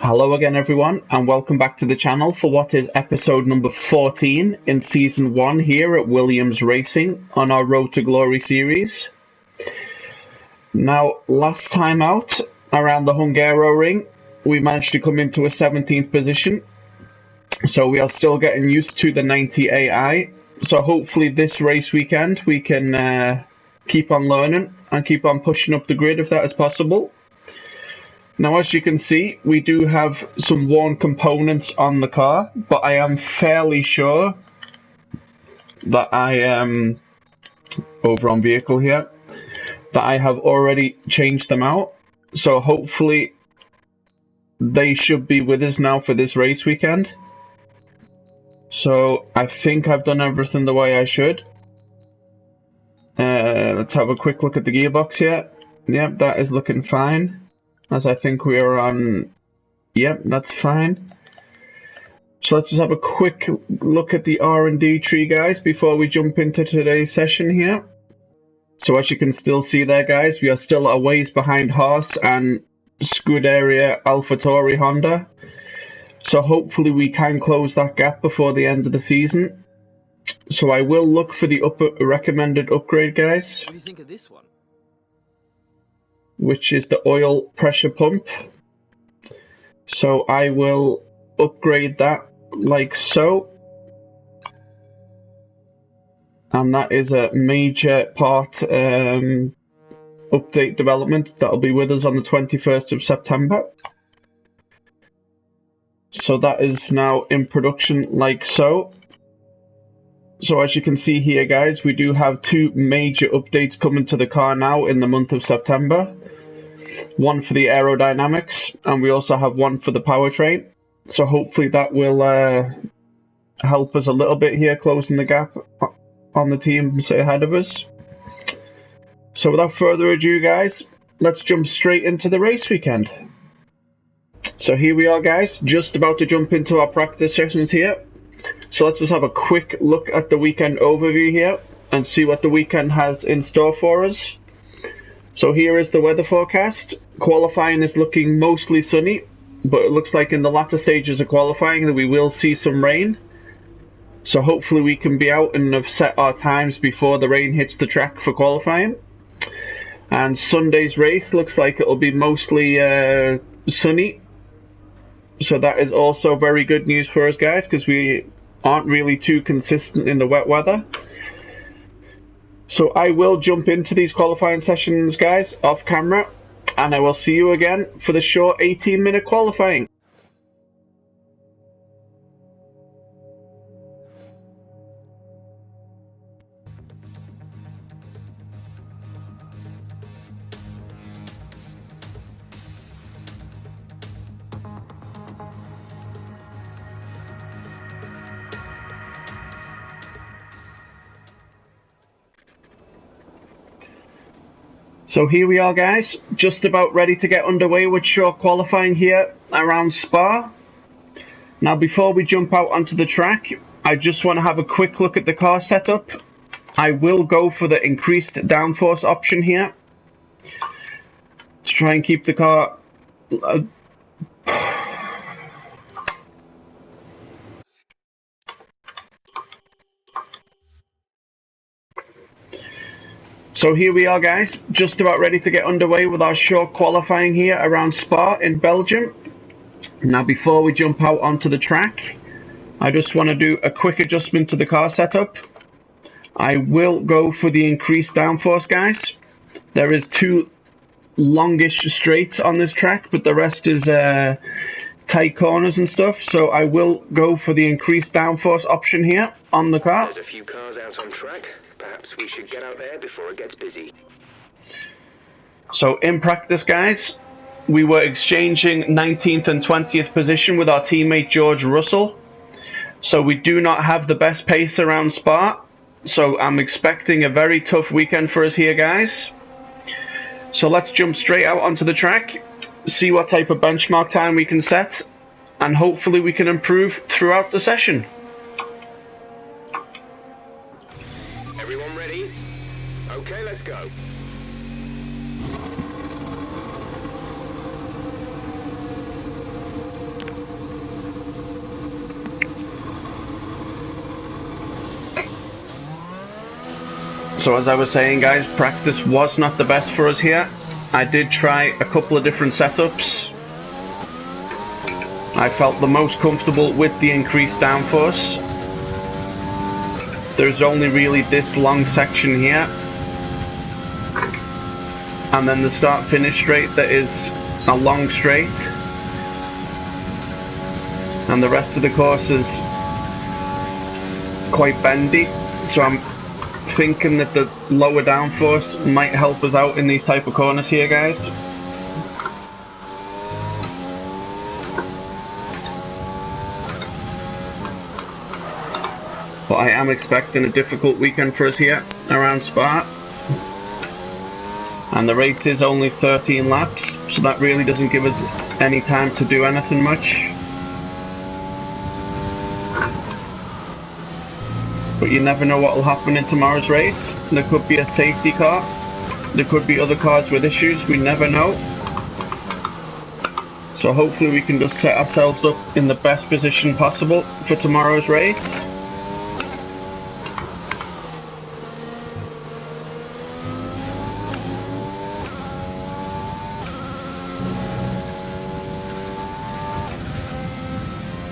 Hello again everyone, and welcome back to the channel for what is episode number 14 in Season 1 here at Williams Racing on our Road to Glory series. Now, last time out, around the Hungaroring, we managed to come into a 17th position, so we are still getting used to the 90 AI, so hopefully this race weekend we can keep on learning and keep on pushing up the grid if that is possible. Now, as you can see, we do have some worn components on the car, but I am fairly sure that I am over on vehicle here, that I have already changed them out. So hopefully they should be with us now for this race weekend. So I think I've done everything the way I should. Let's have a quick look at the gearbox here. Yep, that is looking fine. As I think we are on, yep, that's fine. So let's just have a quick look at the R&D tree, guys, before we jump into today's session here. So as you can still see there, guys, we are still a ways behind Haas and Scuderia AlphaTauri Honda. So hopefully we can close that gap before the end of the season. So I will look for the recommended upgrade, guys. What do you think of this one? Which is the oil pressure pump. So I will upgrade that like so. And that is a major part update development that will be with us on the 21st of September. So that is now in production like so. So as you can see here, guys, we do have two major updates coming to the car now in the month of September. One for the aerodynamics, and we also have one for the powertrain. So hopefully that will help us a little bit here, closing the gap on the teams ahead of us. So without further ado, guys, let's jump straight into the race weekend. So here we are, guys, just about to jump into our practice sessions here. So let's just have a quick look at the weekend overview here and see what the weekend has in store for us. So here is the weather forecast. Qualifying is looking mostly sunny, but it looks like in the latter stages of qualifying that we will see some rain. So hopefully we can be out and have set our times before the rain hits the track for qualifying. And Sunday's race looks like it will be mostly sunny. So that is also very good news for us, guys, because we aren't really too consistent in the wet weather. So I will jump into these qualifying sessions, guys, off camera, and I will see you again for the short 18-minute qualifying. So here we are, guys, just about ready to get underway with short qualifying here around Spa. Now before we jump out onto the track, I just want to have a quick look at the car setup. I will go for the increased downforce option here to try and keep the car So here we are, guys, just about ready to get underway with our short qualifying here around Spa in Belgium. Now before we jump out onto the track, I just want to do a quick adjustment to the car setup. I will go for the increased downforce, guys. There is two longish straights on this track, but the rest is tight corners and stuff, so I will go for the increased downforce option here on the car. There's a few cars out on track. Perhaps we should get out there before it gets busy. So in practice, guys, we were exchanging 19th and 20th position with our teammate George Russell. So we do not have the best pace around Spa. So I'm expecting a very tough weekend for us here, guys. So let's jump straight out onto the track, see what type of benchmark time we can set, and hopefully we can improve throughout the session. Everyone ready? Okay, let's go. So as I was saying, guys, practice was not the best for us here. I did try a couple of different setups. I felt the most comfortable with the increased downforce. There's only really this long section here, and then the start-finish straight that is a long straight, and the rest of the course is quite bendy, so I'm thinking that the lower downforce might help us out in these type of corners here, guys. But I am expecting a difficult weekend for us here around Spa. And the race is only 13 laps, so that really doesn't give us any time to do anything much. But you never know what will happen in tomorrow's race. There could be a safety car. There could be other cars with issues. We never know. So hopefully we can just set ourselves up in the best position possible for tomorrow's race.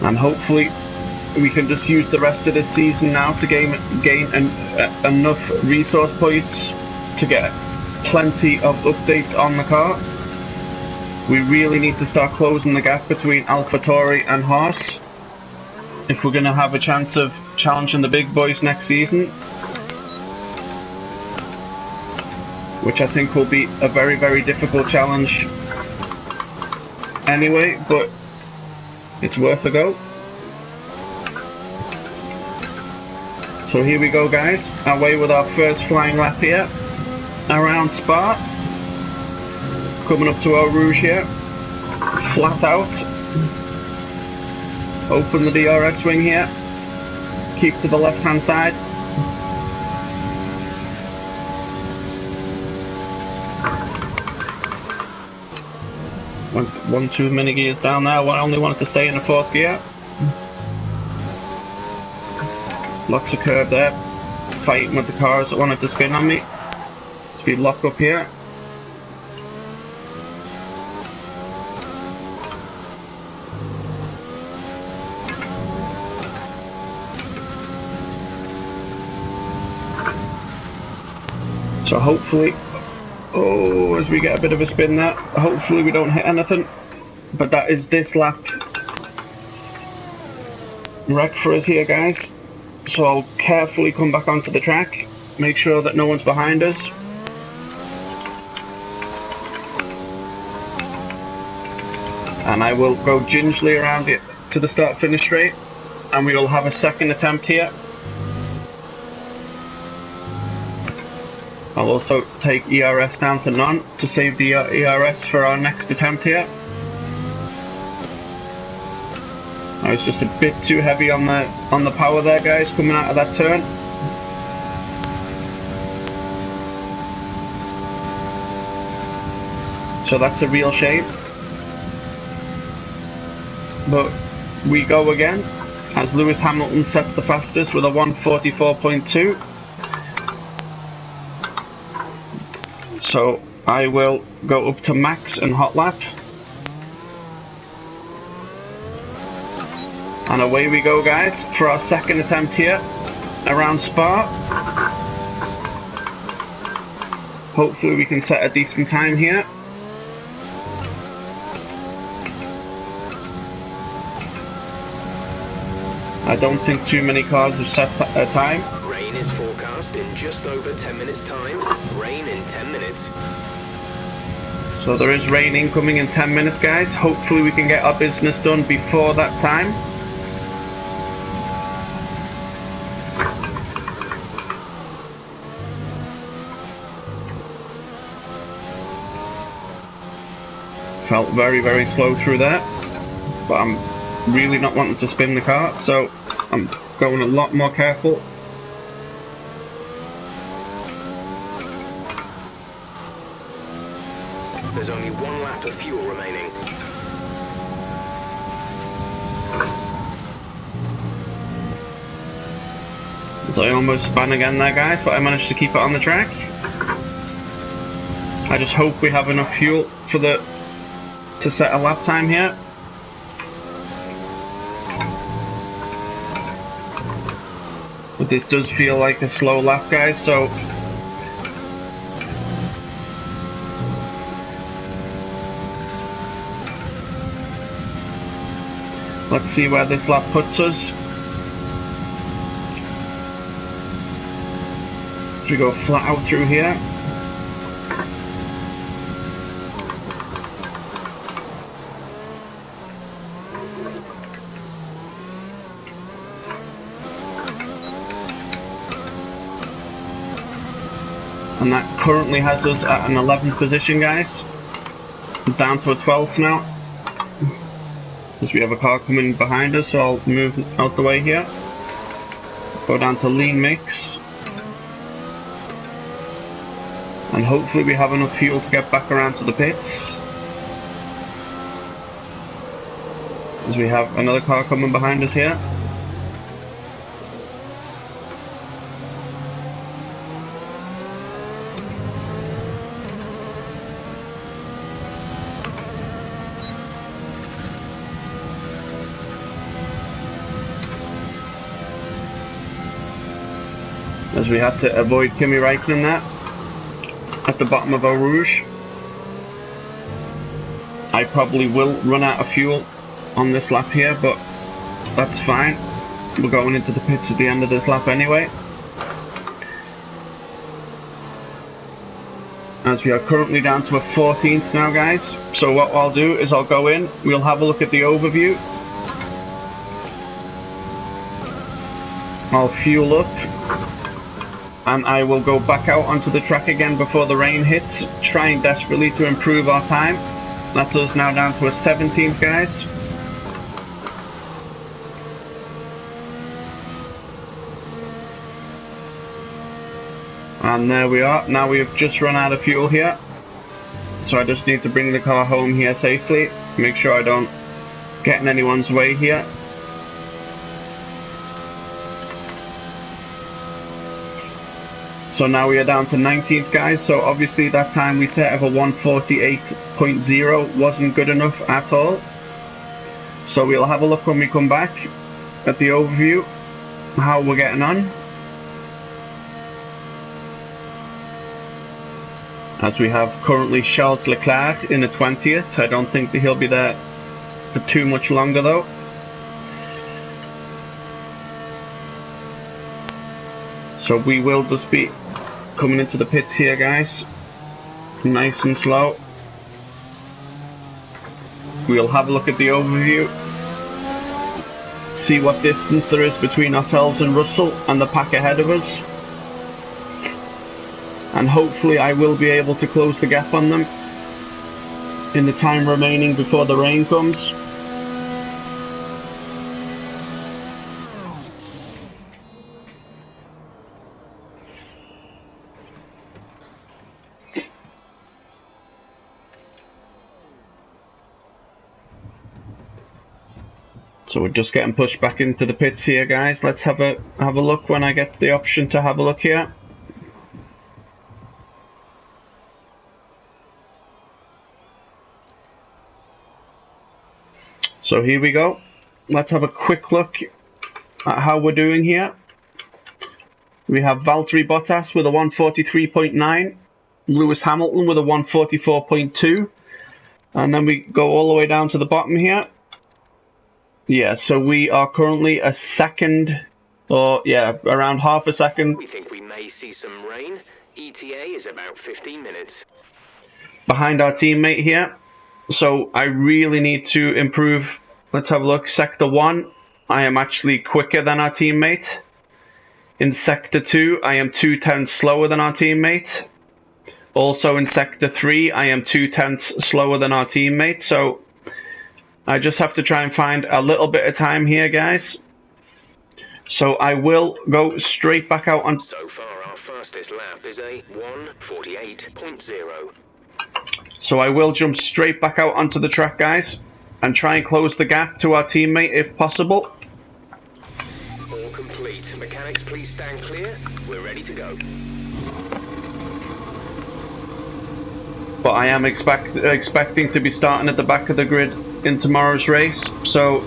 And hopefully we can just use the rest of this season now to gain enough resource points to get plenty of updates on the car. We really need to start closing the gap between AlphaTauri and Haas if we're going to have a chance of challenging the big boys next season, which I think will be a very, very difficult challenge anyway, but it's worth a go. So here we go, guys, away with our first flying lap here around Spa. Coming up to Eau Rouge here, flat out. Open the DRS wing here, keep to the left hand side. One too many gears down there. I only wanted to stay in the fourth gear. Lots of curve there. Fighting with the cars that wanted to spin on me. Speed lock up here. So hopefully, as we get a bit of a spin there, hopefully we don't hit anything. But that is this lap wreck for us here, guys. So I'll carefully come back onto the track, make sure that no one's behind us. And I will go gingerly around it to the start-finish straight, and we will have a second attempt here. I'll also take ERS down to none to save the ERS for our next attempt here. I was just a bit too heavy on the power there, guys, coming out of that turn. So that's a real shame. But we go again, as Lewis Hamilton sets the fastest with a 1:44.2. So I will go up to max and hot lap. And away we go, guys, for our second attempt here around Spa. Hopefully we can set a decent time here. I don't think too many cars have set a time. Rain is forecast in just over 10 minutes time. Rain in 10 minutes. So there is rain incoming in 10 minutes, guys. Hopefully we can get our business done before that time. Felt very, very slow through there, but I'm really not wanting to spin the car, so I'm going a lot more careful. There's only one lap of fuel remaining. So I almost spun again there, guys, but I managed to keep it on the track. I just hope we have enough fuel for to set a lap time here. But this does feel like a slow lap, guys, so let's see where this lap puts us. We go flat out through here. And that currently has us at an 11th position, guys. Down to a 12th now. As we have a car coming behind us, so I'll move out the way here. Go down to lean mix. And hopefully we have enough fuel to get back around to the pits. As we have another car coming behind us here. As we have to avoid Kimi Räikkönen there at the bottom of Eau Rouge. I probably will run out of fuel on this lap here, but that's fine. We're going into the pits at the end of this lap anyway. As we are currently down to a 14th now, guys. So what I'll do is I'll go in, we'll have a look at the overview. I'll fuel up. And I will go back out onto the track again before the rain hits, trying desperately to improve our time. That's us now down to a 17th, guys. And there we are. Now we have just run out of fuel here. So I just need to bring the car home here safely. Make sure I don't get in anyone's way here. So now we are down to 19th, guys, so obviously that time we set of a 148.0 wasn't good enough at all. So we'll have a look when we come back at the overview, how we're getting on. As we have currently Charles Leclerc in the 20th, I don't think that he'll be there for too much longer though. So we will just be coming into the pits here, guys, nice and slow. We'll have a look at the overview, see what distance there is between ourselves and Russell and the pack ahead of us, and hopefully I will be able to close the gap on them in the time remaining before the rain comes. So we're just getting pushed back into the pits here, guys. Let's have a look when I get the option to have a look here. So here we go. Let's have a quick look at how we're doing here. We have Valtteri Bottas with a 143.9, Lewis Hamilton with a 144.2, and then we go all the way down to the bottom here. Yeah, so we are currently a second, or yeah, around half a second. We think we may see some rain. ETA is about 15 minutes. Behind our teammate here. So I really need to improve. Let's have a look. Sector 1, I am actually quicker than our teammate. In Sector 2, I am 2/10 slower than our teammate. Also in Sector 3, I am 2/10 slower than our teammate. So I just have to try and find a little bit of time here, guys. So I will go straight back out on... So far, our fastest lap is a 1:48.0. So I will jump straight back out onto the track, guys, and try and close the gap to our teammate if possible. All complete. Mechanical mechanics please stand clear? We're ready to go. But I am expecting to be starting at the back of the grid in tomorrow's race, so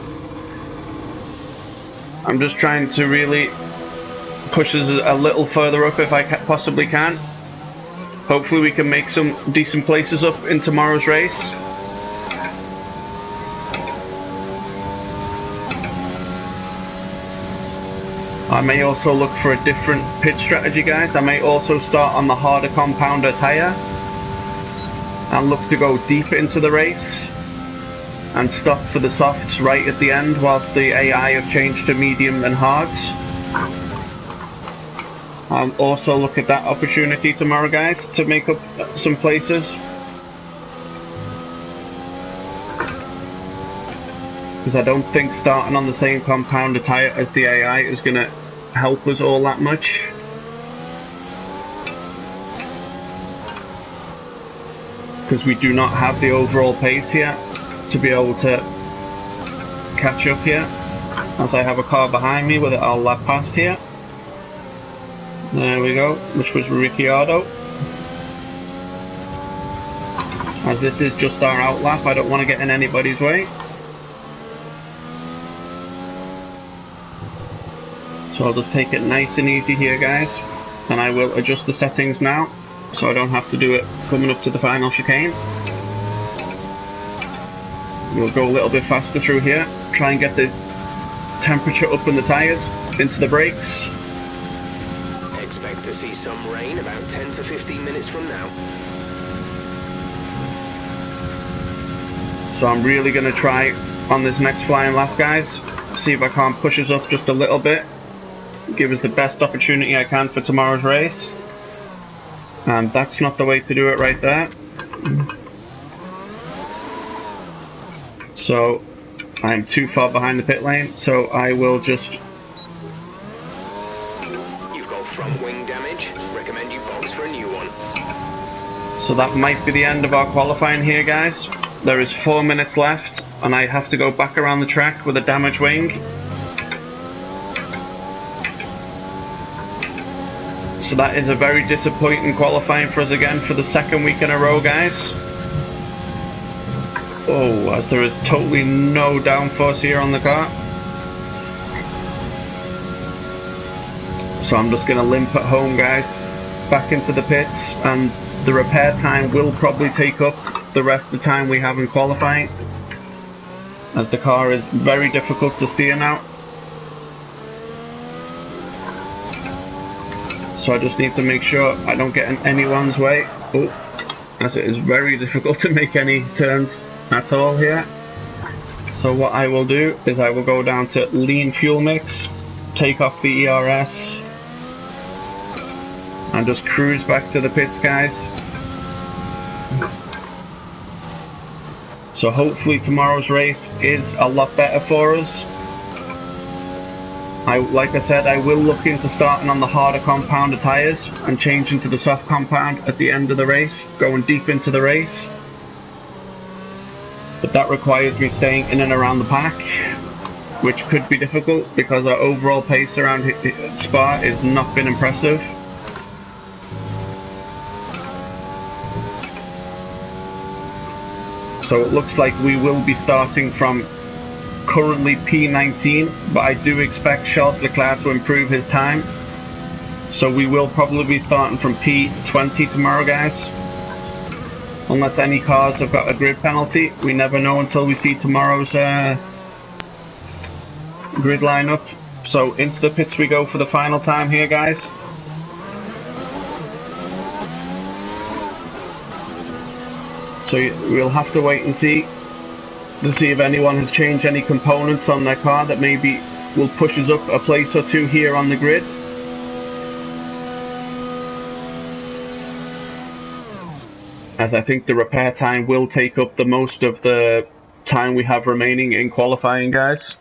I'm just trying to really push us a little further up if I possibly can. Hopefully we can make some decent places up in tomorrow's race. I may also look for a different pit strategy, guys. I may also start on the harder compounder tyre and look to go deep into the race and stop for the softs right at the end whilst the AI have changed to medium and hards. I'll also look at that opportunity tomorrow, guys, to make up some places. Because I don't think starting on the same compounder tyre as the AI is going to help us all that much. Because we do not have the overall pace here to be able to catch up here. As I have a car behind me with it, I'll lap past here. There we go, which was Ricciardo. As this is just our out lap, I don't want to get in anybody's way. So I'll just take it nice and easy here, guys, and I will adjust the settings now so I don't have to do it coming up to the final chicane. We'll go a little bit faster through here, try and get the temperature up in the tyres, into the brakes. Expect to see some rain about 10 to 15 minutes from now. So I'm really going to try on this next flying lap, guys, see if I can't push us up just a little bit. Give us the best opportunity I can for tomorrow's race, and that's not the way to do it right there. So I'm too far behind the pit lane, so I will just... You've got front wing damage. Recommend you box for a new one. So that might be the end of our qualifying here, guys. There is 4 minutes left and I have to go back around the track with a damaged wing. So that is a very disappointing qualifying for us again for the second week in a row, guys. Oh, as there is totally no downforce here on the car. So I'm just going to limp at home, guys, back into the pits, and the repair time will probably take up the rest of the time we have in qualifying, as the car is very difficult to steer now. So I just need to make sure I don't get in anyone's way. Oh, as it is very difficult to make any turns at all here. So what I will do is I will go down to lean fuel mix, take off the ERS, and just cruise back to the pits, guys. So hopefully tomorrow's race is a lot better for us. Like I said, I will look into starting on the harder compounder tyres and changing to the soft compound at the end of the race, going deep into the race. But that requires me staying in and around the pack, which could be difficult because our overall pace around Spa has not been impressive. So it looks like we will be starting from currently P19, but I do expect Charles Leclerc to improve his time. So we will probably be starting from P20 tomorrow, guys. Unless any cars have got a grid penalty. We never know until we see tomorrow's grid lineup. So into the pits we go for the final time here, guys. So we'll have to wait and see to see if anyone has changed any components on their car that maybe will push us up a place or two here on the grid. As I think the repair time will take up the most of the time we have remaining in qualifying, guys.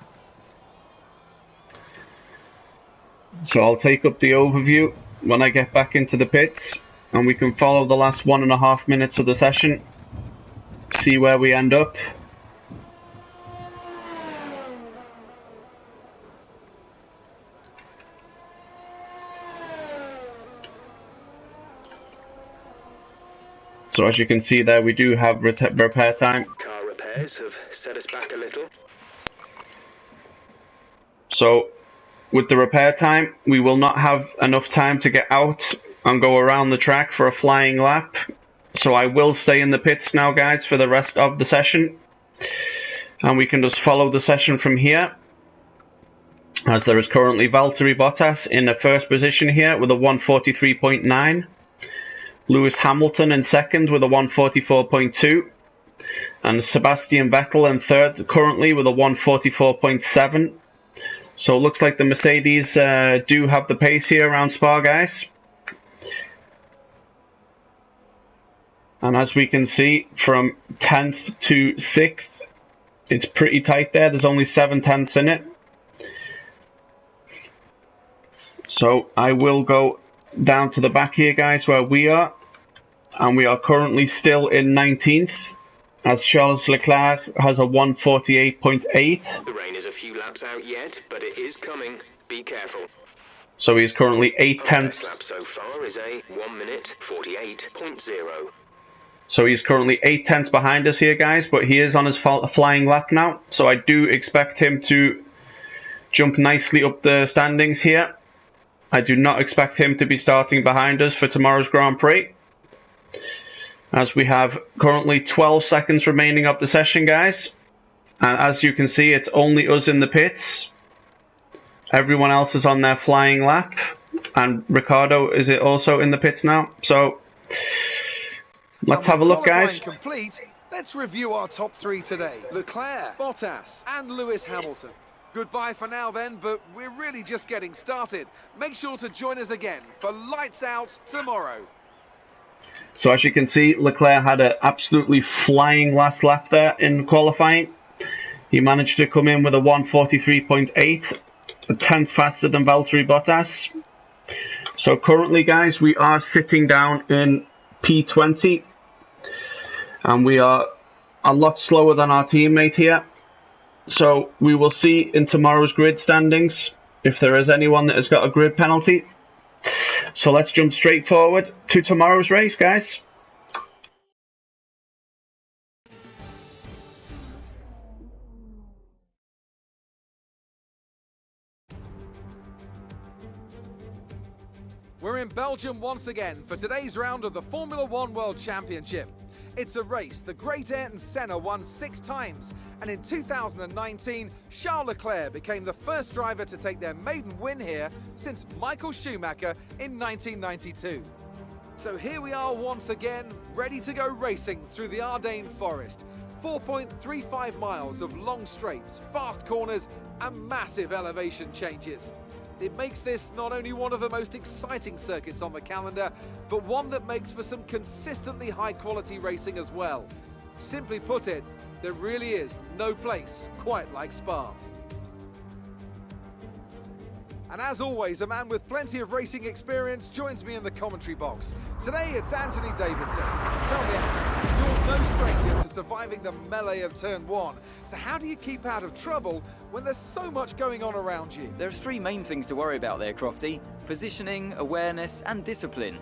So I'll take up the overview when I get back into the pits, and we can follow the last 1.5 minutes of the session, see where we end up. So as you can see there, we do have repair time. Car repairs have set us back a little. So with the repair time, we will not have enough time to get out and go around the track for a flying lap. So I will stay in the pits now, guys, for the rest of the session. And we can just follow the session from here. As there is currently Valtteri Bottas in the first position here with a 143.9. Lewis Hamilton in second with a 144.2. And Sebastian Vettel in third currently with a 144.7. So it looks like the Mercedes do have the pace here around Spa, guys. And as we can see, from 10th to 6th, it's pretty tight there. There's only 7 tenths in it. So I will go down to the back here, guys, where we are. And we are currently still in 19th, as Charles Leclerc has a 148.8. The rain is a few laps out yet, but it is coming. Be careful. So he is currently 8 tenths. Our best lap so far is a 1 minute 48.0. So he's currently 8 tenths behind us here, guys, but he is on his flying lap now. So I do expect him to jump nicely up the standings here. I do not expect him to be starting behind us for tomorrow's Grand Prix, as we have currently 12 seconds remaining of the session, guys. And as you can see, it's only us in the pits. Everyone else is on their flying lap. And Ricardo is also in the pits now. So let's have a look, guys. Complete. Let's review our top 3 today. Leclerc, Bottas and Lewis Hamilton. Goodbye for now then, but we're really just getting started. Make sure to join us again for Lights Out tomorrow. So as you can see, Leclerc had an absolutely flying last lap there in qualifying. He managed to come in with a 143.8, a tenth faster than Valtteri Bottas. So currently, guys, we are sitting down in P20. And we are a lot slower than our teammate here. So we will see in tomorrow's grid standings if there is anyone that has got a grid penalty. So let's jump straight forward to tomorrow's race, guys. We're in Belgium once again for today's round of the Formula 1 World Championship. It's a race the great Ayrton Senna won 6 times, and in 2019, Charles Leclerc became the first driver to take their maiden win here since Michael Schumacher in 1992. So here we are once again, ready to go racing through the Ardennes forest. 4.35 miles of long straights, fast corners, and massive elevation changes. It makes this not only one of the most exciting circuits on the calendar, but one that makes for some consistently high-quality racing as well. Simply put it, there really is no place quite like Spa. And as always, a man with plenty of racing experience joins me in the commentary box. Today it's Anthony Davidson. Tell me, Ant, you're no stranger to surviving the melee of Turn 1. So how do you keep out of trouble when there's so much going on around you? There are 3 main things to worry about there, Crofty. Positioning, awareness and discipline.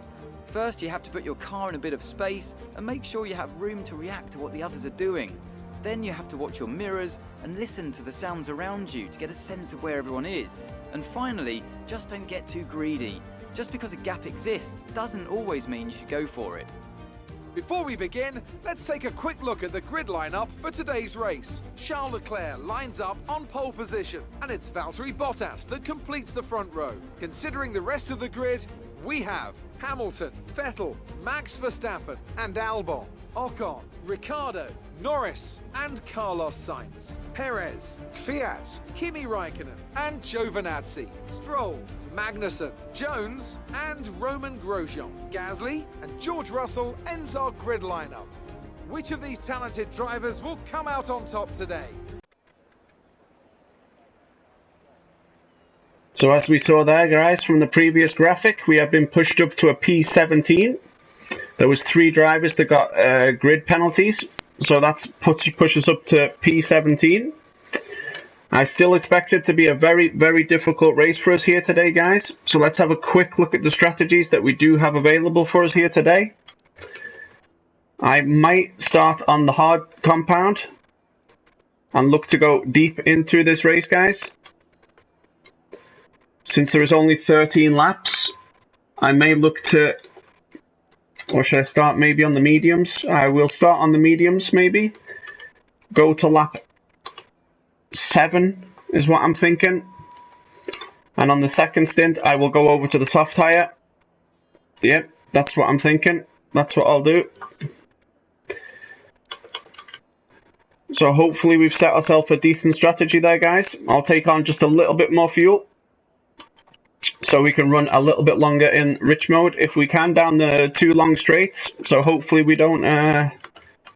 First, you have to put your car in a bit of space and make sure you have room to react to what the others are doing. Then you have to watch your mirrors and listen to the sounds around you to get a sense of where everyone is. And finally, just don't get too greedy. Just because a gap exists doesn't always mean you should go for it. Before we begin, let's take a quick look at the grid lineup for today's race. Charles Leclerc lines up on pole position, and it's Valtteri Bottas that completes the front row. Considering the rest of the grid, we have Hamilton, Vettel, Max Verstappen and Albon, Ocon, Ricardo, Norris and Carlos Sainz, Perez, Kvyat, Kimi Raikkonen and Giovinazzi, Stroll, Magnussen, Jones and Roman Grosjean. Gasly and George Russell ends our grid lineup. Which of these talented drivers will come out on top today? So as we saw there, guys, from the previous graphic, we have been pushed up to a P17. There was 3 drivers that got grid penalties, so that pushes up to P17. I still expect it to be a very, very difficult race for us here today, guys. So let's have a quick look at the strategies that we do have available for us here today. I might start on the hard compound and look to go deep into this race, guys. Since there is only 13 laps, I may look to, or should I start maybe on the mediums? I will start on the mediums maybe. Go to lap 7 is what I'm thinking. And on the second stint, I will go over to the soft tyre. Yep, that's what I'm thinking. That's what I'll do. So hopefully we've set ourselves a decent strategy there, guys. I'll take on just a little bit more fuel, so we can run a little bit longer in rich mode if we can down the 2 long straights. So hopefully we don't,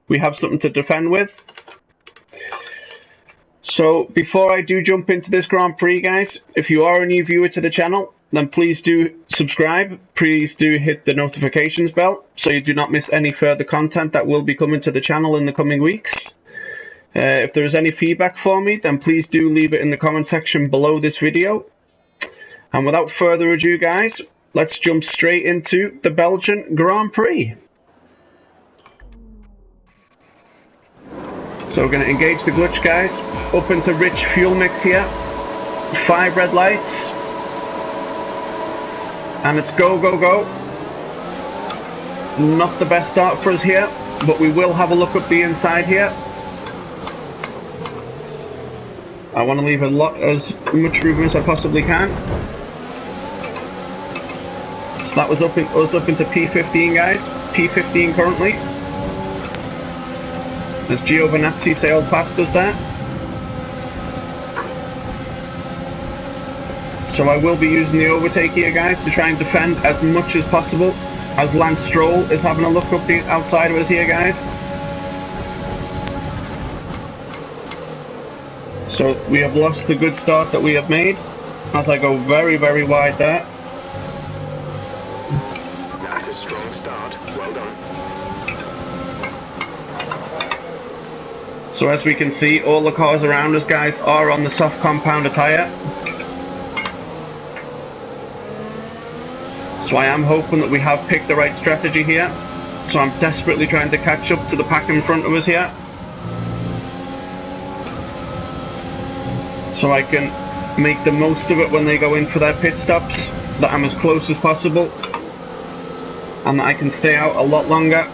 we have something to defend with. So before I do jump into this Grand Prix, guys, if you are a new viewer to the channel, then please do subscribe. Please do hit the notifications bell so you do not miss any further content that will be coming to the channel in the coming weeks. If there is any feedback for me, then please do leave it in the comment section below this video. And without further ado, guys, let's jump straight into the Belgian Grand Prix. So we're going to engage the clutch, guys. Up into rich fuel mix here. 5 red lights. And it's go, go, go. Not the best start for us here, but we will have a look up the inside here. I want to leave as much room as I possibly can. So that was us up into P15, guys. P15 currently. As Giovinazzi sails past us there. So I will be using the overtake here, guys, to try and defend as much as possible. As Lance Stroll is having a look up the outside of us here, guys. So we have lost the good start that we have made, as I go very, very wide there. That's a strong start. Well done. So as we can see, all the cars around us, guys, are on the soft compounder tyre. So I am hoping that we have picked the right strategy here. So I'm desperately trying to catch up to the pack in front of us here, so I can make the most of it when they go in for their pit stops, that I'm as close as possible, and that I can stay out a lot longer,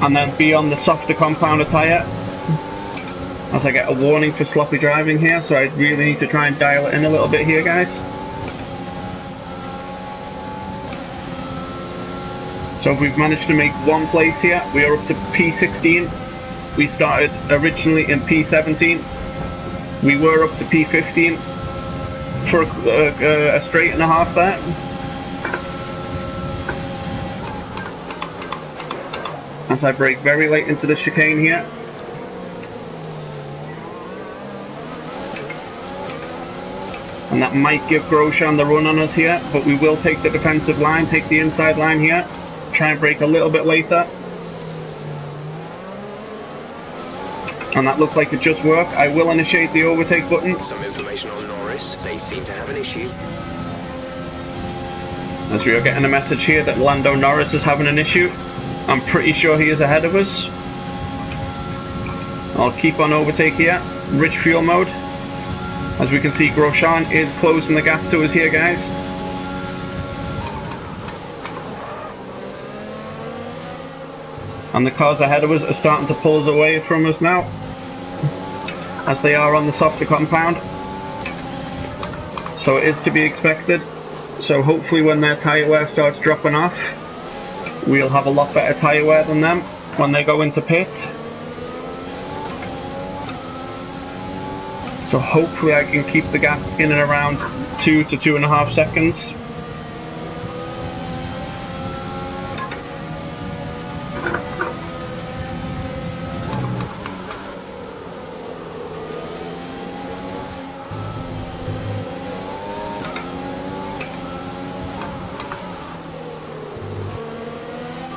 and then be on the softer compounder tyre, as I get a warning for sloppy driving here. So I really need to try and dial it in a little bit here, guys. So if we've managed to make 1 place here, we are up to P16. We started originally in P17. We were up to P15 for a straight and a half there. As I brake very late into the chicane here. And that might give Grosjean the run on us here, but we will take the defensive line, take the inside line here, try and brake a little bit later. And that looked like it just worked. I will initiate the overtake button. Some information on Norris. They seem to have an issue. As we are getting a message here that Lando Norris is having an issue. I'm pretty sure he is ahead of us. I'll keep on overtake here. Rich fuel mode. As we can see, Grosjean is closing the gap to us here, guys. And the cars ahead of us are starting to pull us away from us now, as they are on the softer compound. So it is to be expected. So hopefully when their tyre wear starts dropping off, we'll have a lot better tyre wear than them when they go into pit. So hopefully I can keep the gap in and around 2 to 2.5 seconds.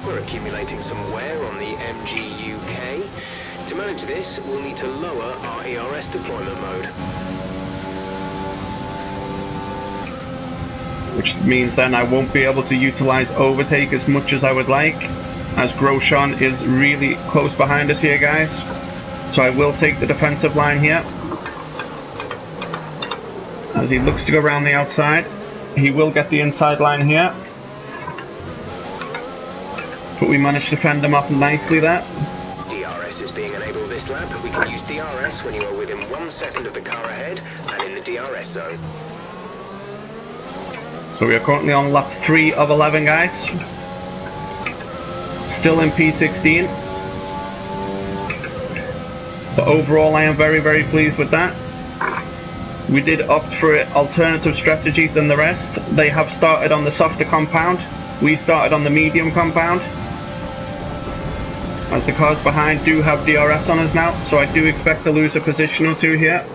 We're accumulating some wear on the MG UK. To manage this, we'll need to lower our ERS deployment mode. Which means then I won't be able to utilize overtake as much as I would like, as Grosjean is really close behind us here, guys. So I will take the defensive line here. As he looks to go around the outside, he will get the inside line here. But we managed to fend him off nicely there. DRS is being enabled this lap. We can use DRS when you are within 1 second of the car ahead and in the DRS zone. So we are currently on lap 3 of 11, guys. Still in P16. But overall, I am very, very pleased with that. We did opt for an alternative strategy than the rest. They have started on the softer compound. We started on the medium compound. As the cars behind do have DRS on us now, so I do expect to lose a position or two here.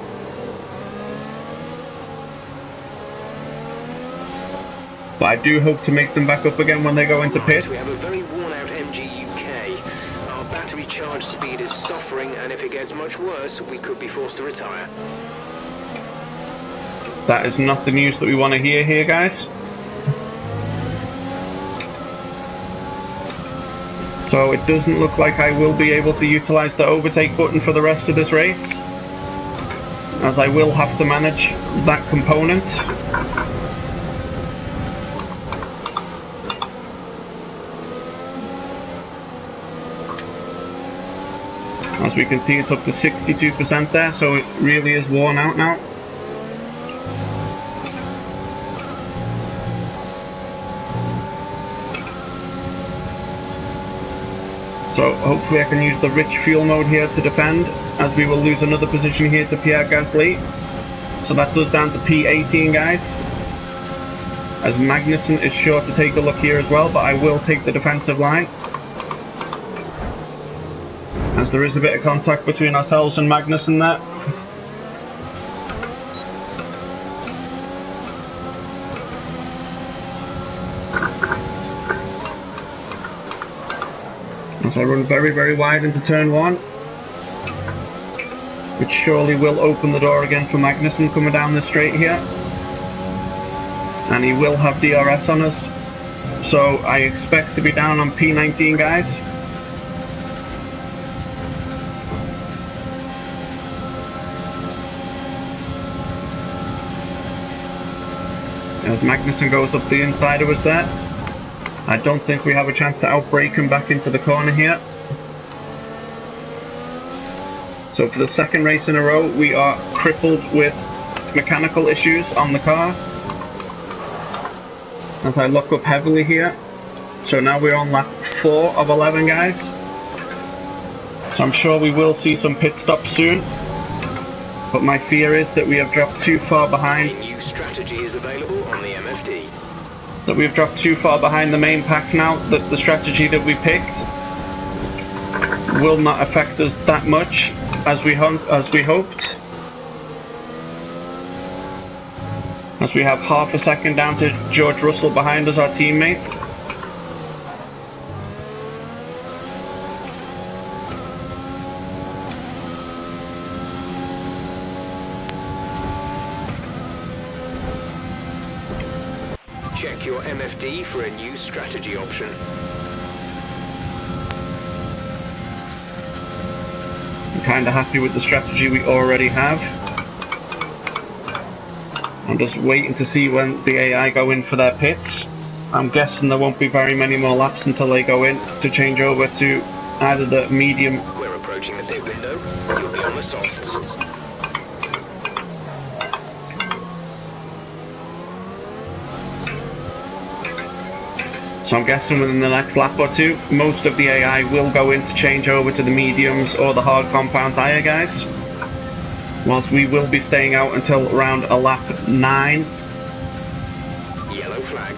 But I do hope to make them back up again when they go into pit. We have a very worn-out MG UK. Our battery charge speed is suffering, and if it gets much worse, we could be forced to retire. That is not the news that we want to hear here, guys. So it doesn't look like I will be able to utilize the overtake button for the rest of this race, as I will have to manage that component. As we can see, it's up to 62% there, so it really is worn out now. So hopefully I can use the rich fuel mode here to defend, as we will lose another position here to Pierre Gasly. So that's us down to P18, guys. As Magnussen is sure to take a look here as well, but I will take the defensive line, as there is a bit of contact between ourselves and Magnussen there. As I run very, very wide into turn 1, which surely will open the door again for Magnussen coming down the straight here. And he will have DRS on us, so I expect to be down on P19, guys. As Magnussen goes up the inside of us there, I don't think we have a chance to outbrake him back into the corner here. So for the second race in a row, we are crippled with mechanical issues on the car. As I lock up heavily here. So now we're on lap 4 of 11, guys. So I'm sure we will see some pit stops soon. But my fear is that we have dropped too far behind. A new strategy is available on the MFD. That we've dropped too far behind the main pack now, that the strategy that we picked will not affect us that much as we hoped. As we have half a second down to George Russell behind us, our teammate. Check your MFD for a new strategy option. I'm kind of happy with the strategy we already have. I'm just waiting to see when the AI go in for their pits. I'm guessing there won't be very many more laps until they go in to change over to either the medium. We're approaching the pit window. You'll be on the softs. So I'm guessing within the next lap or two, most of the AI will go in to change over to the mediums or the hard compound tyre, guys. Whilst we will be staying out until around a lap 9. Yellow flag.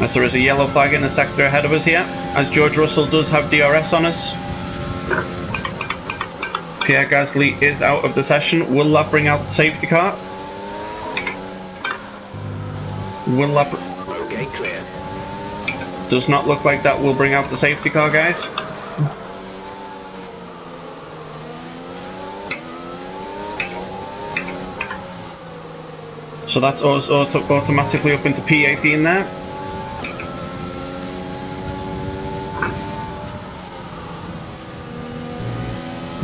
As there is a yellow flag in the sector ahead of us here, as George Russell does have DRS on us. Pierre Gasly is out of the session. Will that bring out the safety car? Will that... Okay, clear. Does not look like that will bring out the safety car, guys. So that's us automatically up into P18 there.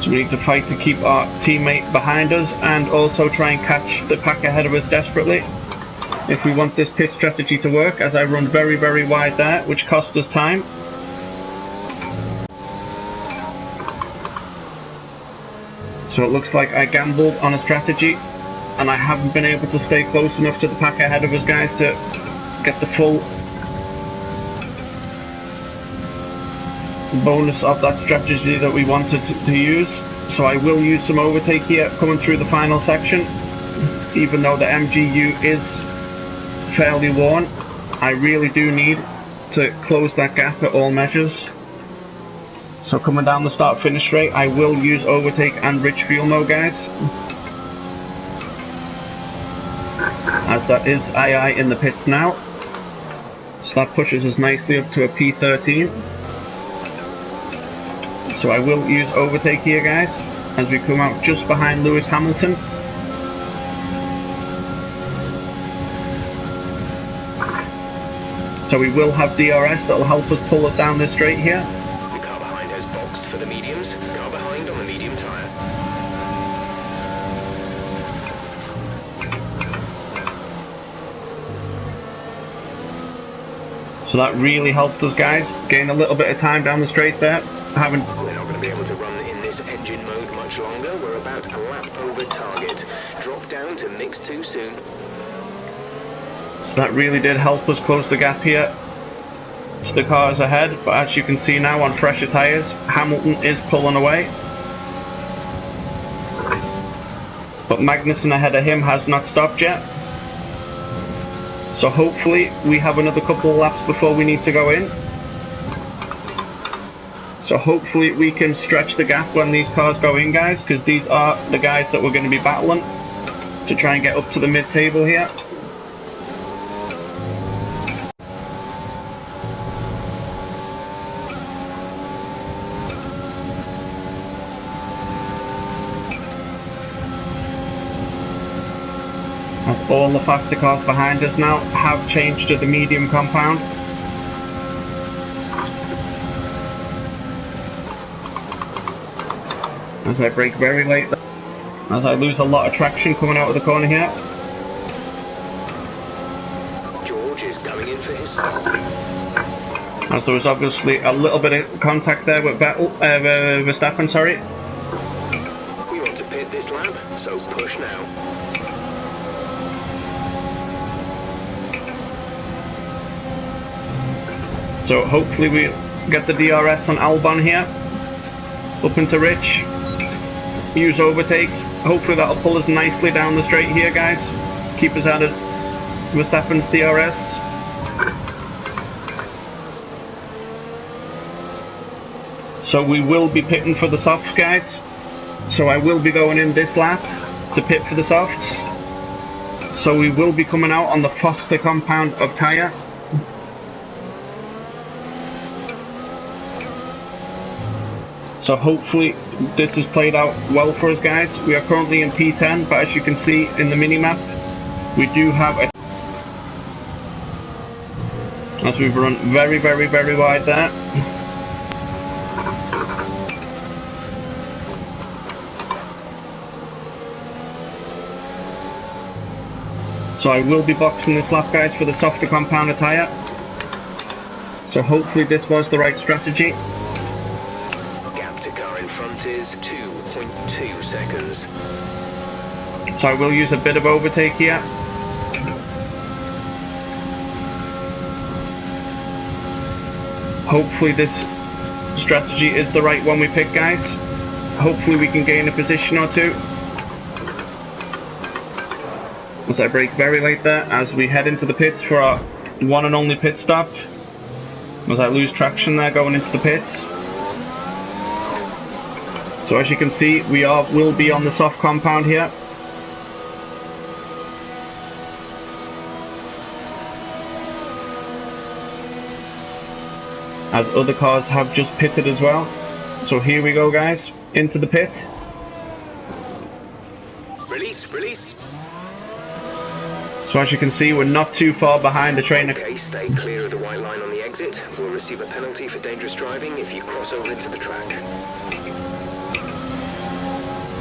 So we need to fight to keep our teammate behind us and also try and catch the pack ahead of us desperately if we want this pit strategy to work, as I run very, very wide there, which costs us time. So it looks like I gambled on a strategy and I haven't been able to stay close enough to the pack ahead of us, guys, to get the full bonus of that strategy that we wanted to use. So I will use some overtake here coming through the final section. Even though the MGU is fairly worn, I really do need to close that gap at all measures. So coming down the start finish straight, I will use overtake and rich fuel mode, guys, as that is II in the pits now. So that pushes us nicely up to a P13. So I will use overtake here, guys, as we come out just behind Lewis Hamilton. So we will have DRS that will help us pull us down this straight here. The car behind has boxed for the mediums. Car behind on the medium tyre. So that really helped us, guys, gain a little bit of time down the straight there. We're not going to be able to run in this engine mode much longer. We're about a lap over target. Drop down to mix too soon. So that really did help us close the gap here to the cars ahead, but as you can see now on fresher tyres, Hamilton is pulling away. But Magnussen ahead of him has not stopped yet. So hopefully we have another couple of laps before we need to go in. So hopefully we can stretch the gap when these cars go in, guys, because these are the guys that we're going to be battling to try and get up to the mid-table here. As all the faster cars behind us now have changed to the medium compound. As I brake very late, as I lose a lot of traction coming out of the corner here. George is going in for his stop. As there was obviously a little bit of contact there with Verstappen, sorry. We want to pit this lap, so push now. So hopefully we get the DRS on Albon here. Up into Rich. Use overtake. Hopefully that'll pull us nicely down the straight here, guys. Keep us out of Verstappen's DRS. So we will be pitting for the softs, guys. So I will be going in this lap to pit for the softs. So we will be coming out on the Foster compound of tyre. So hopefully this has played out well for us, guys. We are currently in P10, but as you can see in the mini-map, we do have a... as we've run very, very, very wide there. So I will be boxing this lap, guys, for the softer compound of tyre. So hopefully this was the right strategy. To car in front is 2.2 seconds. So I will use a bit of overtake here. Hopefully this strategy is the right one we pick, guys. Hopefully we can gain a position or two. As I brake very late there, as we head into the pits for our one and only pit stop. As I lose traction there going into the pits. So as you can see, we will be on the soft compound here. As other cars have just pitted as well. So here we go, guys, into the pit. Release, release. So as you can see, we're not too far behind the trainer. Okay, stay clear of the white line on the exit. We'll receive a penalty for dangerous driving if you cross over into the track.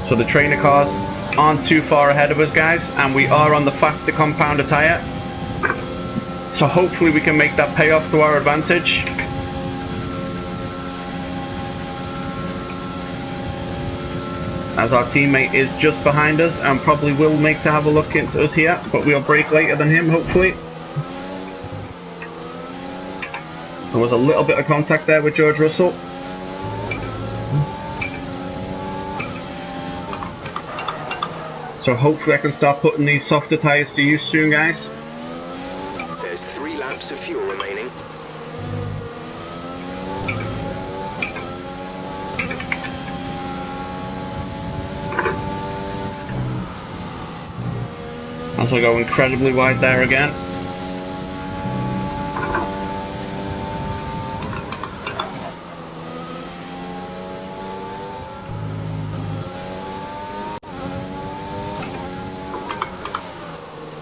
So the trainer cars aren't too far ahead of us, guys, and we are on the faster compounder tyre. So hopefully we can make that pay off to our advantage. As our teammate is just behind us and probably will make to have a look into us here, but we'll brake later than him, hopefully. There was a little bit of contact there with George Russell. So hopefully I can start putting these softer tyres to use soon, guys. There's 3 laps of fuel remaining. As I go incredibly wide there again.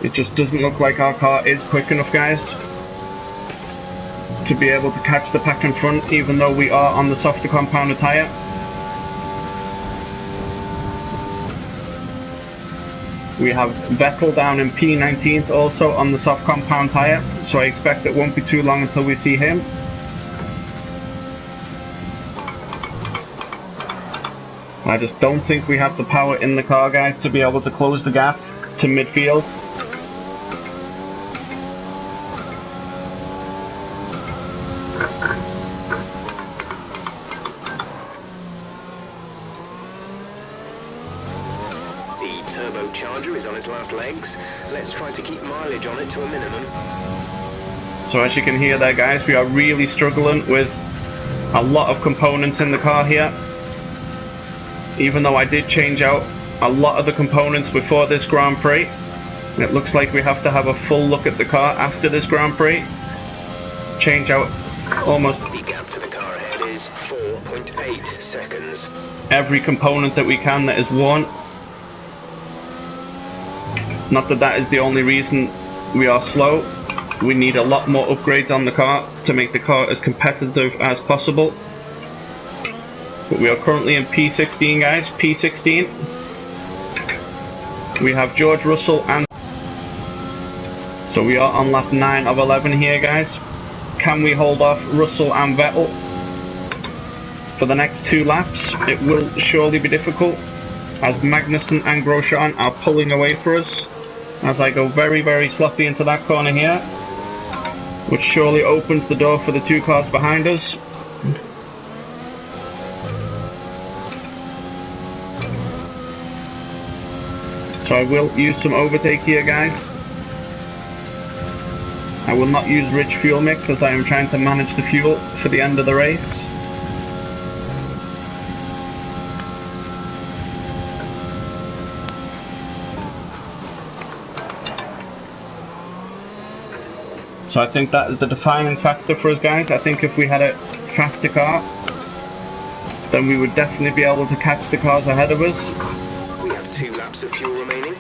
It just doesn't look like our car is quick enough, guys, to be able to catch the pack in front, even though we are on the softer compounder tyre. We have Vettel down in P19th also on the soft compound tyre, so I expect it won't be too long until we see him. I just don't think we have the power in the car, guys, to be able to close the gap to midfield. Turbocharger is on its last legs. Let's try to keep mileage on it to a minimum. So as you can hear there, guys, we are really struggling with a lot of components in the car here. Even though I did change out a lot of the components before this Grand Prix, it looks like we have to have a full look at the car after this Grand Prix. Change out almost the gap to the car ahead is 4.8 seconds. Every component that we can that is worn. Not that that is the only reason we are slow. We need a lot more upgrades on the car to make the car as competitive as possible. But we are currently in P16, guys. P16. We have George Russell and... So we are on lap 9 of 11 here, guys. Can we hold off Russell and Vettel for the next 2 laps? It will surely be difficult, as Magnussen and Grosjean are pulling away for us. As I go very, very sloppy into that corner here, which surely opens the door for the 2 cars behind us. So I will use some overtake here, guys. I will not use rich fuel mix, as I am trying to manage the fuel for the end of the race. So I think that is the defining factor for us, guys. I think if we had a faster car, then we would definitely be able to catch the cars ahead of us. We have 2 laps of fuel remaining.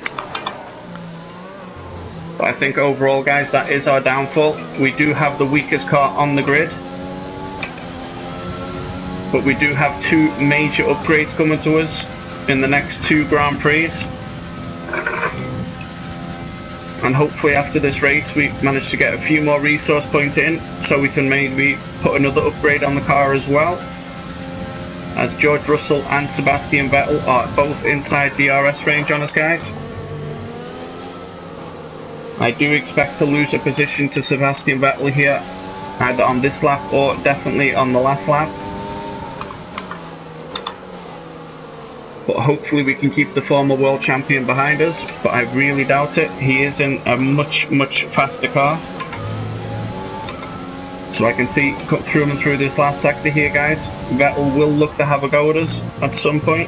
But I think overall, guys, that is our downfall. We do have the weakest car on the grid. But we do have 2 major upgrades coming to us in the next 2 Grand Prix. And hopefully after this race we manage to get a few more resource points in, so we can maybe put another upgrade on the car as well. As George Russell and Sebastian Vettel are both inside DRS range on us, guys. I do expect to lose a position to Sebastian Vettel here, either on this lap or definitely on the last lap. But hopefully we can keep the former world champion behind us, but I really doubt it. He is in a much, much faster car. So I can see cut through and through this last sector here, guys. Vettel will look to have a go at us at some point.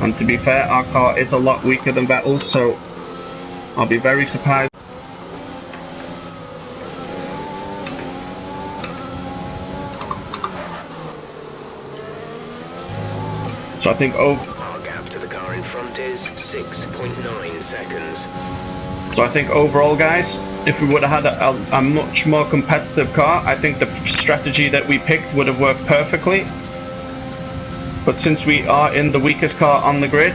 And to be fair, our car is a lot weaker than Vettel's, so I'll be very surprised. So I think our gap to the car in front is 6.9 seconds. So I think overall, guys, If we would have had a much more competitive car, I think the strategy that we picked would have worked perfectly. But since we are in the weakest car on the grid,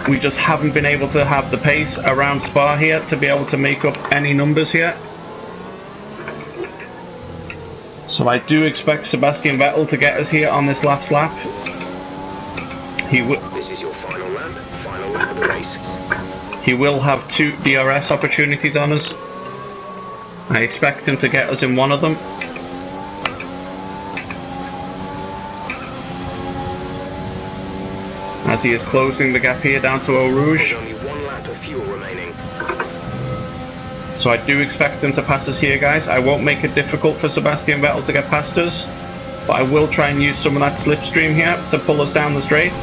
we just haven't been able to have the pace around Spa here to be able to make up any numbers here. So I do expect Sebastian Vettel to get us here on this last lap. This is your final lap of the race. He will have 2 DRS opportunities on us. I expect him to get us in one of them. As he is closing the gap here down to Eau Rouge. There's only 1 lap of fuel remaining. So I do expect him to pass us here, guys. I won't make it difficult for Sebastian Vettel to get past us, but I will try and use some of that slipstream here to pull us down the straight.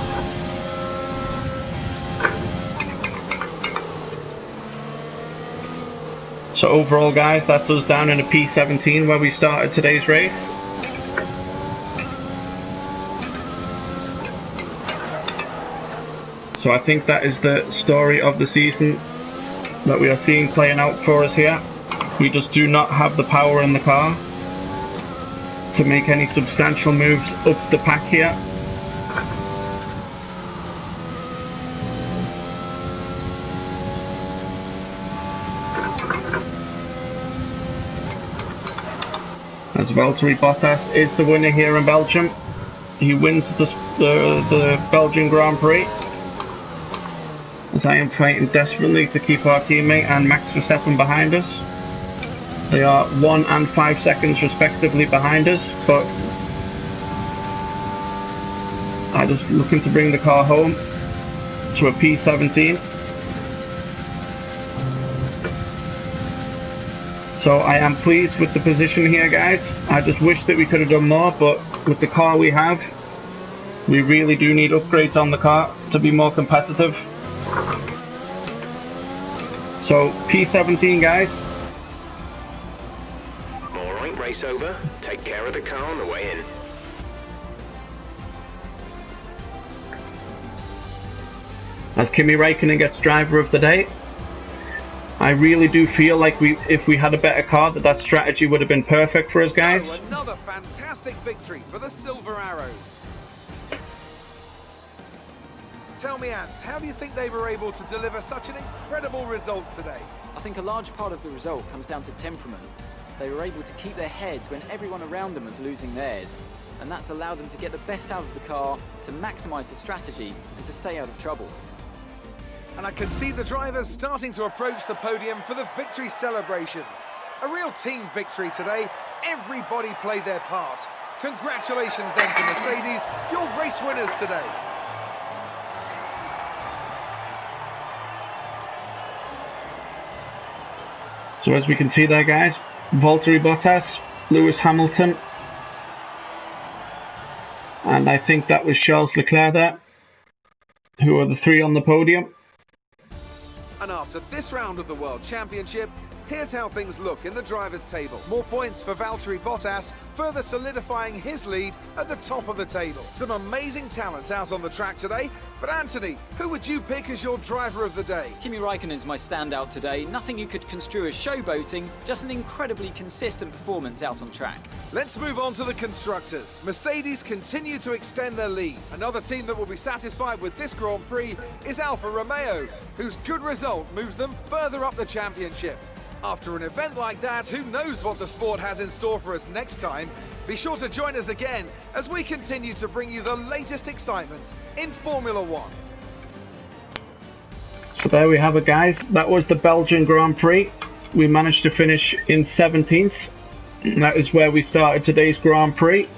So overall, guys, that's us down in a P17 where we started today's race. So I think that is the story of the season that we are seeing playing out for us here. We just do not have the power in the car to make any substantial moves up the pack here. As Valtteri Bottas is the winner here in Belgium. He wins the Belgian Grand Prix. As I am fighting desperately to keep our teammate and Max Verstappen behind us. They are 1 and 5 seconds respectively behind us, but I'm just looking to bring the car home to a P17. So I am pleased with the position here, guys. I just wish that we could have done more, but with the car we have, we really do need upgrades on the car to be more competitive. So P17, guys. Alright, race over. Take care of the car on the way in. As Kimi Räikkönen gets driver of the day. I really do feel like if we had a better car, that strategy would have been perfect for us, guys. So another fantastic victory for the Silver Arrows. Tell me, Ant, how do you think they were able to deliver such an incredible result today? I think a large part of the result comes down to temperament. They were able to keep their heads when everyone around them was losing theirs, and that's allowed them to get the best out of the car, to maximise the strategy, and to stay out of trouble. And I can see the drivers starting to approach the podium for the victory celebrations. A real team victory today. Everybody played their part. Congratulations then to Mercedes, your race winners today. So as we can see there, guys, Valtteri Bottas, Lewis Hamilton, and I think that was Charles Leclerc there, who are the 3 on the podium. And after this round of the World Championship, here's how things look in the drivers' table. More points for Valtteri Bottas, further solidifying his lead at the top of the table. Some amazing talent out on the track today, but Anthony, who would you pick as your driver of the day? Kimi Räikkönen is my standout today. Nothing you could construe as showboating, just an incredibly consistent performance out on track. Let's move on to the constructors. Mercedes continue to extend their lead. Another team that will be satisfied with this Grand Prix is Alfa Romeo, whose good result moves them further up the championship. After an event like that, who knows what the sport has in store for us next time? Be sure to join us again as we continue to bring you the latest excitement in Formula One. So there we have it, guys. That was the Belgian Grand Prix. We managed to finish in 17th. And that is where we started today's Grand Prix.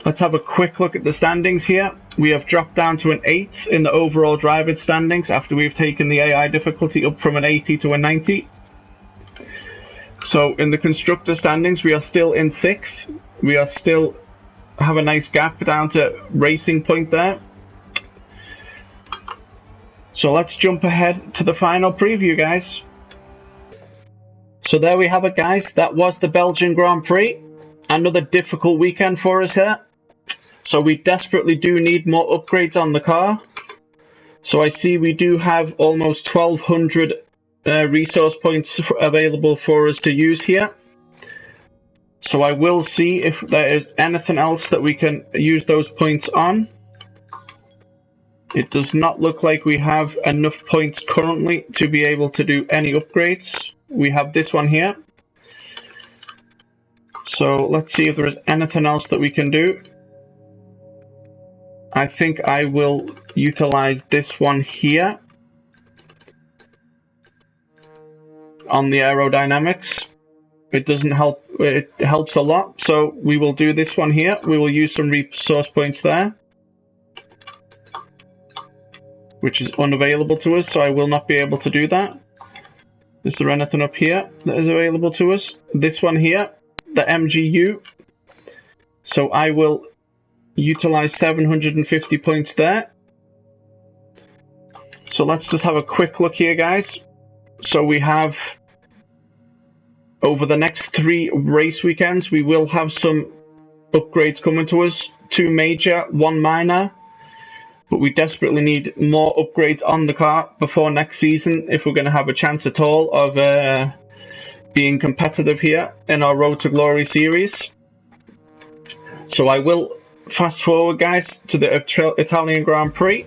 Let's have a quick look at the standings here. We have dropped down to an 8th in the overall driver standings after we've taken the AI difficulty up from an 80 to a 90. So in the constructor standings, we are still in 6th. We are still have a nice gap down to Racing Point there. So let's jump ahead to the final preview, guys. So there we have it, guys. That was the Belgian Grand Prix. Another difficult weekend for us here. So we desperately do need more upgrades on the car. So I see we do have almost 1,200 resource points available for us to use here. So I will see if there is anything else that we can use those points on. It does not look like we have enough points currently to be able to do any upgrades. We have this one here. So let's see if there is anything else that we can do. I think I will utilize this one here on the aerodynamics. It doesn't help, it helps a lot. So we will do this one here. We will use some resource points there, which is unavailable to us, so I will not be able to do that. Is there anything up here that is available to us? This one here, the MGU. So I will utilize 750 points there. So let's just have a quick look here, guys. So we have, over the next 3 race weekends, we will have some upgrades coming to us. 2 major, 1 minor. But we desperately need more upgrades on the car before next season if we're going to have a chance at all of being competitive here in our Road to Glory series. So I will fast forward, guys, to the Italian Grand Prix.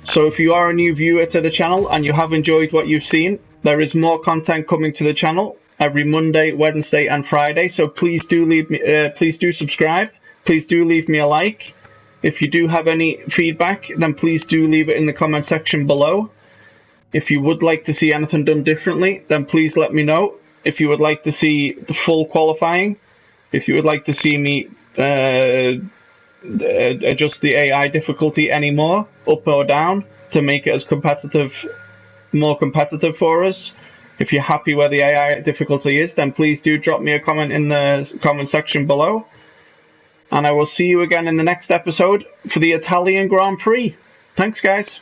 So if you are a new viewer to the channel and you have enjoyed what you've seen, there is more content coming to the channel every Monday, Wednesday and Friday. So please do subscribe. Please do leave me a like. If you do have any feedback, then please do leave it in the comment section below. If you would like to see anything done differently, then please let me know. If you would like to see the full qualifying, if you would like to see me adjust the AI difficulty any more, up or down, to make it as competitive, more competitive for us. If you're happy where the AI difficulty is, then please do drop me a comment in the comment section below. And I will see you again in the next episode for the Italian Grand Prix. Thanks, guys.